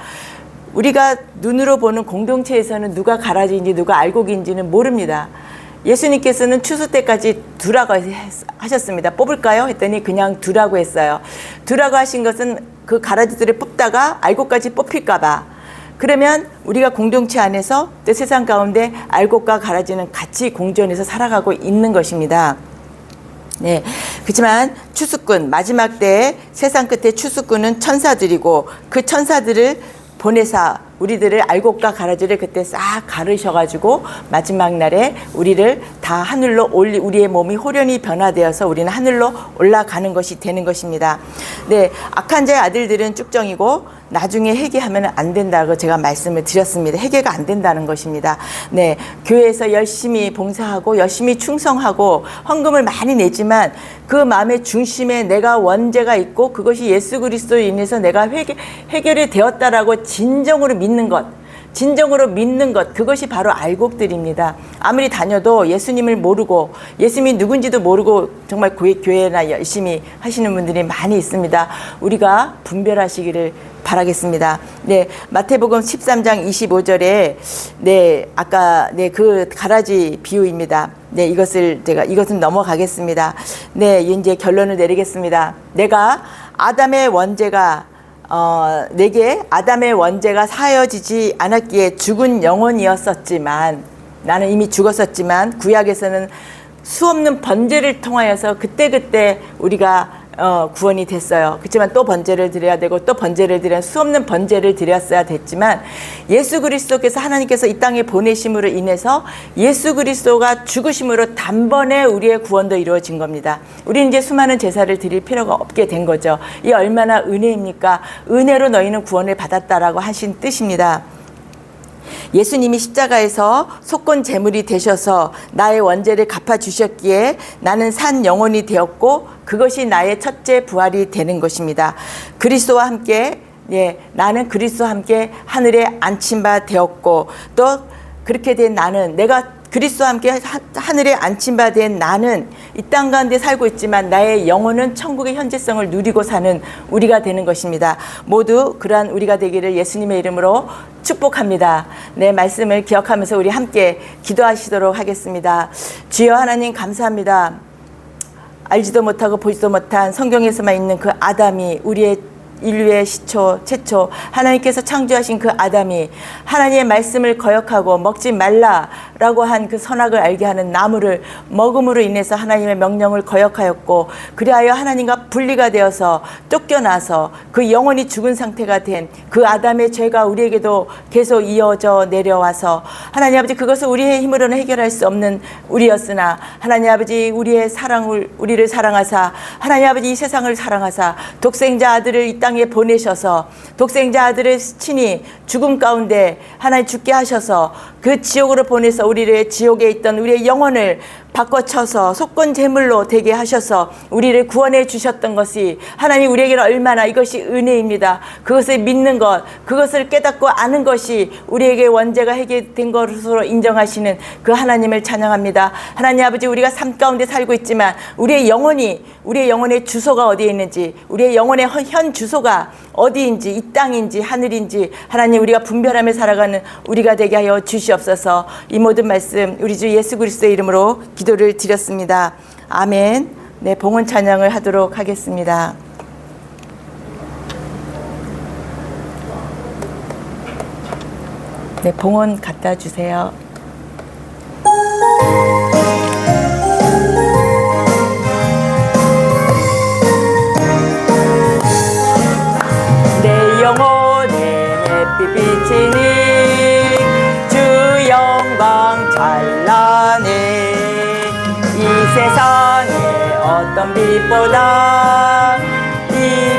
우리가 눈으로 보는 공동체에서는 누가 가라지인지 누가 알곡인지는 모릅니다. 예수님께서는 추수 때까지 두라고 하셨습니다. 뽑을까요? 했더니 그냥 두라고 했어요. 두라고 하신 것은 그 가라지들을 뽑다가 알곡까지 뽑힐까 봐. 그러면 우리가 공동체 안에서 또 세상 가운데 알곡과 가라지는 같이 공존해서 살아가고 있는 것입니다. 네, 그렇지만 추수꾼, 마지막 때에 세상 끝에 추수꾼은 천사들이고 그 천사들을 보내사 우리들을 알곡과 가라지를 그때 싹 가르셔가지고 마지막 날에 우리를 다 하늘로 우리의 몸이 호련히 변화되어서 우리는 하늘로 올라가는 것이 되는 것입니다. 네, 악한 자의 아들들은 쭉정이고 나중에 회개하면 안 된다고 제가 말씀을 드렸습니다. 회개가 안 된다는 것입니다. 네, 교회에서 열심히 봉사하고 열심히 충성하고 헌금을 많이 내지만 그 마음의 중심에 내가 원죄가 있고 그것이 예수 그리스도로 인해서 내가 해결이 되었다라고 진정으로 믿는 것, 그것이 바로 알곡들입니다. 아무리 다녀도 예수님을 모르고 예수님이 누군지도 모르고 정말 교회나 열심히 하시는 분들이 많이 있습니다. 우리가 분별하시기를 바라겠습니다. 네, 마태복음 13장 25절에 아까 그 가라지 비유입니다. 네, 이것은 넘어가겠습니다. 네, 이제 결론을 내리겠습니다. 내게 아담의 원죄가 사여지지 않았기에 죽은 영혼이었었지만 나는 이미 죽었었지만 구약에서는 수없는 번제를 통하여서 그때 우리가 구원이 됐어요. 그렇지만 또 번제를 드려야 되고 또 번제를 드려야 수없는 번제를 드렸어야 됐지만 예수 그리스도께서 하나님께서 이 땅에 보내심으로 인해서 예수 그리스도가 죽으심으로 단번에 우리의 구원도 이루어진 겁니다. 우리는 이제 수많은 제사를 드릴 필요가 없게 된 거죠. 이 얼마나 은혜입니까? 은혜로 너희는 구원을 받았다라고 하신 뜻입니다. 예수님이 십자가에서 속건 제물이 되셔서 나의 원죄를 갚아주셨기에 나는 산 영혼이 되었고 그것이 나의 첫째 부활이 되는 것입니다. 그리스도와 함께 나는 그리스도와 함께 하늘에 앉힌 바 되었고 또 그렇게 된 나는 내가 그리스도와 함께 하늘에 앉힌 바 된 나는 이 땅 가운데 살고 있지만 나의 영혼은 천국의 현재성을 누리고 사는 우리가 되는 것입니다. 모두 그러한 우리가 되기를 예수님의 이름으로 축복합니다. 내 말씀을 기억하면서 우리 함께 기도하시도록 하겠습니다. 주여 하나님 감사합니다. 알지도 못하고 보지도 못한 성경에서만 있는 그 아담이 우리의 인류의 시초, 최초 하나님께서 창조하신 그 아담이 하나님의 말씀을 거역하고 먹지 말라라고 한 그 선악을 알게 하는 나무를 먹음으로 인해서 하나님의 명령을 거역하였고 그리하여 하나님과 분리가 되어서 쫓겨나서 그 영혼이 죽은 상태가 된 그 아담의 죄가 우리에게도 계속 이어져 내려와서 하나님 아버지 그것을 우리의 힘으로는 해결할 수 없는 우리였으나 하나님 아버지 우리를 사랑하사 하나님 아버지 이 세상을 사랑하사 독생자 아들을 이 땅에 보내셔서 독생자 아들을 친히 죽음 가운데 하나님 죽게 하셔서 그 지옥으로 보내서 우리를 지옥에 있던 우리의 영혼을 바꿔쳐서 속건 제물로 되게 하셔서 우리를 구원해 주셨던 것이 하나님 우리에게는 얼마나 이것이 은혜입니다. 그것을 믿는 것, 그것을 깨닫고 아는 것이 우리에게 원죄가 해결된 것으로 인정하시는 그 하나님을 찬양합니다. 하나님 아버지 우리가 삶 가운데 살고 있지만 우리의 영혼의 주소가 어디에 있는지 우리의 영혼의 현 주소가 어디인지 이 땅인지 하늘인지 하나님 우리가 분별하며 살아가는 우리가 되게 하여 주시옵소서. 이 모든 말씀 우리 주 예수 그리스도의 이름으로 기도를 드렸습니다. 아멘. 네, 봉헌 찬양을 하도록 하겠습니다. 네, 봉헌 갖다 주세요. 내 영혼에 햇빛 비치니 주 영광 찬란해 이 세상에 어떤 빛보다 이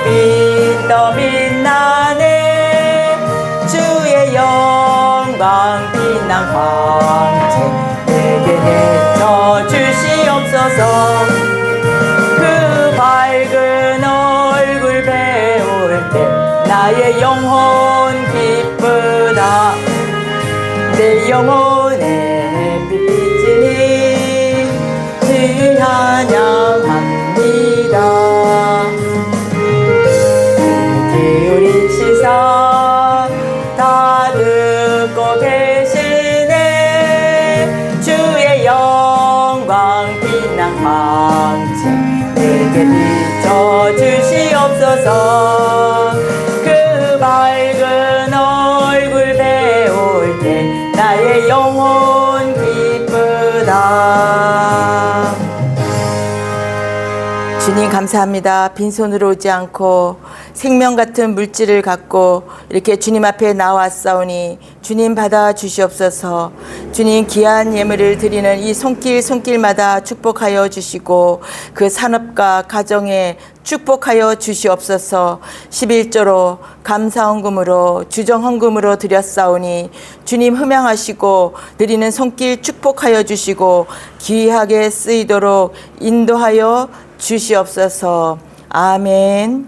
빛 더 빛나네 주의 영광 빛난 광채 내게 내쳐 주시옵소서 그 밝은 얼굴 배울 때 나의 영혼 기쁘다 내 영혼에 빛비치니 주 찬양합니다 기울인 시선 다 듣고 계시네 주의 영광 빛난 광채 내게 비춰 주시옵소서 그 밝은 얼굴 감사합니다. 빈손으로 오지 않고 생명 같은 물질을 갖고 이렇게 주님 앞에 나왔사오니 주님 받아 주시옵소서. 주님 귀한 예물을 드리는 이 손길마다 축복하여 주시고 그 산업과 가정에 축복하여 주시옵소서. 11조로 감사헌금으로 주정헌금으로 드렸사오니 주님 흠양하시고 드리는 손길 축복하여 주시고 귀하게 쓰이도록 인도하여 주시옵소서. 아멘.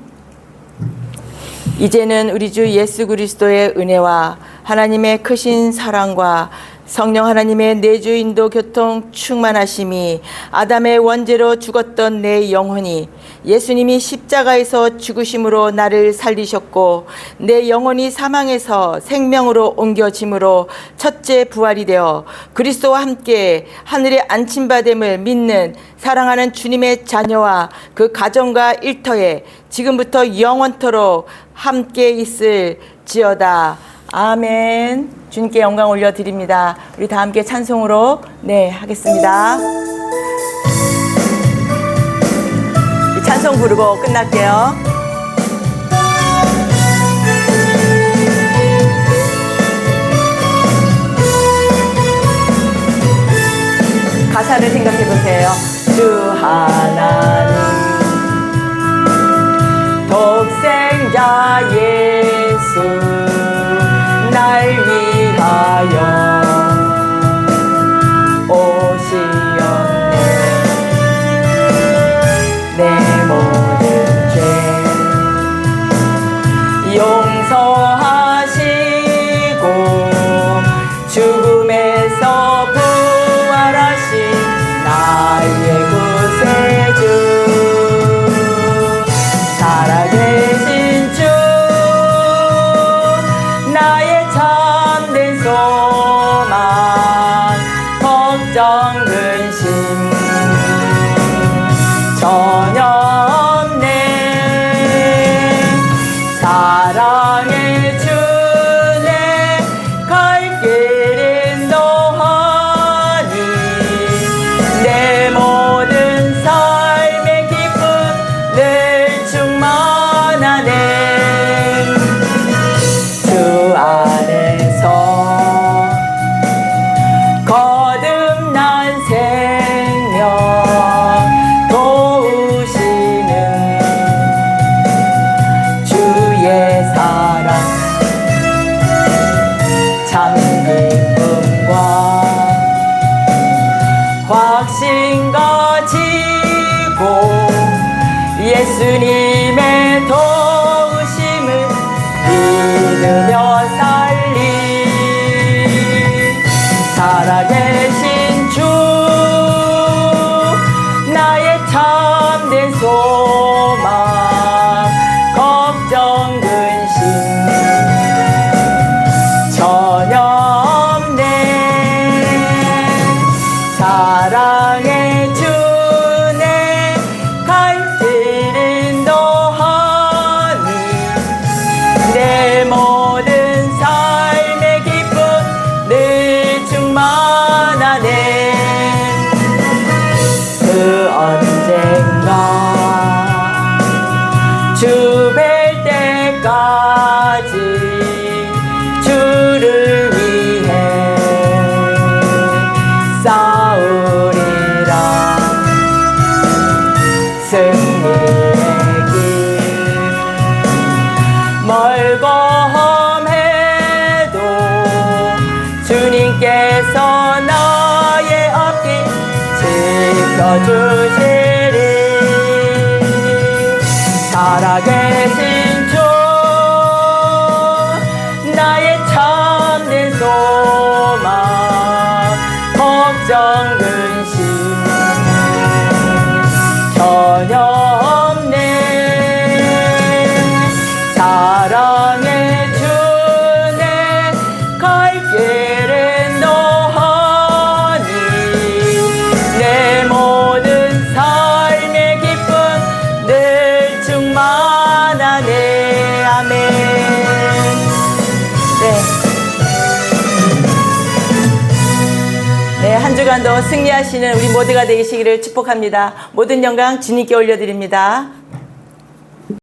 이제는 우리 주 예수 그리스도의 은혜와 하나님의 크신 사랑과 성령 하나님의 내주 인도 교통 충만하심이 아담의 원죄로 죽었던 내 영혼이 예수님이 십자가에서 죽으심으로 나를 살리셨고 내 영혼이 사망에서 생명으로 옮겨짐으로 첫째 부활이 되어 그리스도와 함께 하늘에 안침받음을 믿는 사랑하는 주님의 자녀와 그 가정과 일터에 지금부터 영원토록 함께 있을지어다. 아멘. 주님께 영광 올려드립니다. 우리 다 함께 찬송으로 하겠습니다. 이 찬송 부르고 끝날게요. 가사를 생각해 보세요. 주 하나님 독생자 예수 날 위하여 오시었네. 내 모든 죄 용서하시고 죽음에서 부활하신 나의 구세주 살아계신 주 나의 참된 소망 걱정 근심 전혀 없네. 사랑의 주내 갈 길은 너하니 내 모든 삶의 기쁨 늘 충만하네. 주 안에서 거듭난 생명 도우시는 주의 사랑 참 기쁨과 확신 가지고 예수님의 도우심을 믿으며 살리 살아계신 주 나의 참된 소망 걱정 근심 전혀 없네. 사랑의 주내 갈 길은 너하니 내 모든 삶의 기쁨 늘 충만하네. 그 언젠가 주 뵐 때까지 주를 위해 싸우리라. 승리의 길 멀고 험해도 주님께서 나의 앞길 지켜주시리. 살아계신 주 나의 참된 소망 걱정 근심 전혀 없네. 사랑의 주내 갈 길은 너하니 내 모든 삶 한 주간도 승리하시는 우리 모두가 되시기를 축복합니다. 모든 영광 주님께 올려드립니다.